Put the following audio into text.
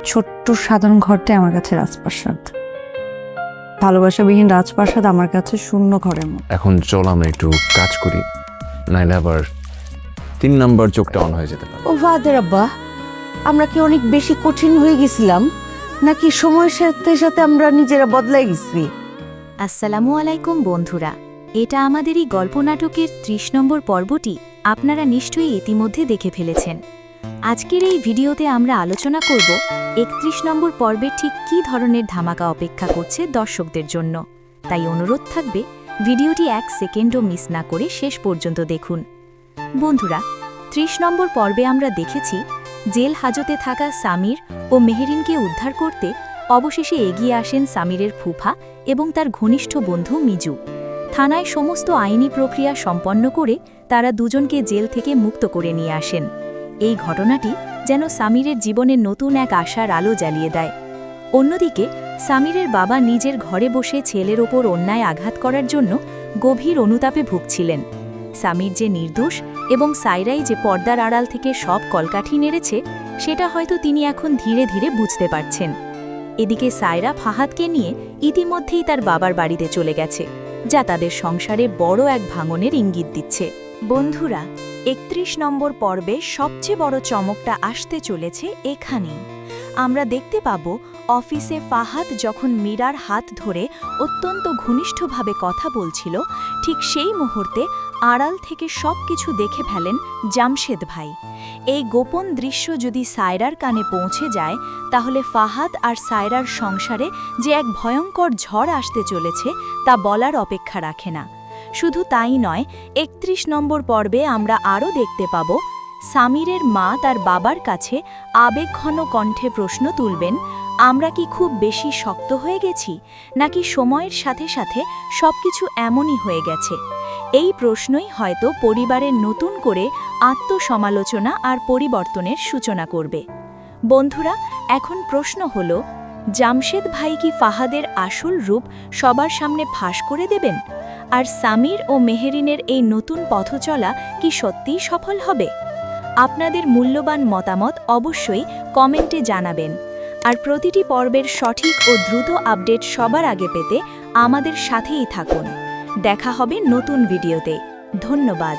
ছোট্ট সাধারণ ঘরটাই আমার কাছে রাজপ্রাসাদ। ভালোবাসাবিহীন রাজপ্রাসাদ আমার কাছে শূন্য ঘরের মতো। এখন চল আমরা একটু কাজ করি, নাইলে আবার 3 নাম্বার চোখটা অন হয়ে যেতে পারে। ও ফাদের আব্বা, আমরা কি অনেক বেশি কঠিন হয়ে গেছিলাম, নাকি সময়ের সাথে সাথে আমরা নিজেরা বদলাই গেছি? আসসালামু আলাইকুম বন্ধুরা, এটা আমাদেরই গল্প নাটকের 30 নম্বর পর্বটি আপনারা নিশ্চয়ই ইতিমধ্যে দেখে ফেলেছেন। আজকের এই ভিডিওতে আমরা আলোচনা করব 31 নম্বর পর্বে ঠিক কী ধরনের ধামাকা অপেক্ষা করছে দর্শকদের জন্য। তাই অনুরোধ থাকবে ভিডিওটি 1 সেকেন্ডও মিস না করে শেষ পর্যন্ত দেখুন। বন্ধুরা, 30 নম্বর পর্বে আমরা দেখেছি জেল হাজতে থাকা সামির ও মেহেরিনকে উদ্ধার করতে অবশেষে এগিয়ে আসেন সামিরের ফুফা এবং তার ঘনিষ্ঠ বন্ধু মিজু। থানায় সমস্ত আইনি প্রক্রিয়া সম্পন্ন করে তারা দুজনকে জেল থেকে মুক্ত করে নিয়ে আসেন। এই ঘটনাটি যেন সামিরের জীবনের নতুন এক আশার আলো জ্বালিয়ে দেয়। অন্যদিকে সামিরের বাবা নিজের ঘরে বসে ছেলের ওপর অন্যায় আঘাত করার জন্য গভীর অনুতাপে ভুগছিলেন। সামির যে নির্দোষ এবং সাইরাই যে পর্দার আড়াল থেকে সব কলকাঠি নেড়েছে, সেটা হয়তো তিনি এখন ধীরে ধীরে বুঝতে পারছেন। এদিকে সায়রা ফাহাদকে নিয়ে ইতিমধ্যেই তার বাবার বাড়িতে চলে গেছে, যা তাদের সংসারে বড় এক ভাঙনের ইঙ্গিত দিচ্ছে। বন্ধুরা, 31 নম্বর পর্বে সবচেয়ে বড় চমকটা আসতে চলেছে এখানেই। আমরা দেখতে পাব অফিসে ফাহাদ যখন মীরার হাত ধরে অত্যন্ত ঘনিষ্ঠভাবে কথা বলছিল, ঠিক সেই মুহূর্তে আড়াল থেকে সবকিছু দেখে ফেলেন জামশেদ ভাই। এই গোপন দৃশ্য যদি সায়রার কানে পৌঁছে যায়, তাহলে ফাহাদ আর সায়রার সংসারে যে এক ভয়ঙ্কর ঝড় আসতে চলেছে তা বলার অপেক্ষা রাখে না। শুধু তাই নয়, 31 নম্বর পর্বে আমরা আরও দেখতে পাব সামিরের মা তার বাবার কাছে আবেগঘন কণ্ঠে প্রশ্ন তুলবেন, আমরা কি খুব বেশি শক্ত হয়ে গেছি, নাকি সময়ের সাথে সাথে সবকিছু এমনই হয়ে গেছে? এই প্রশ্নই হয়তো পরিবারের নতুন করে আত্মসমালোচনা আর পরিবর্তনের সূচনা করবে। বন্ধুরা, এখন প্রশ্ন হল, জামশেদ ভাই কি ফাহাদের আসল রূপ সবার সামনে ফাঁস করে দেবেন? আর সামির ও মেহেরিনের এই নতুন পথচলা কি সত্যিই সফল হবে? আপনাদের মূল্যবান মতামত অবশ্যই কমেন্টে জানাবেন। আর প্রতিটি পর্বের সঠিক ও দ্রুত আপডেট সবার আগে পেতে আমাদের সাথেই থাকুন। দেখা হবে নতুন ভিডিওতে। ধন্যবাদ।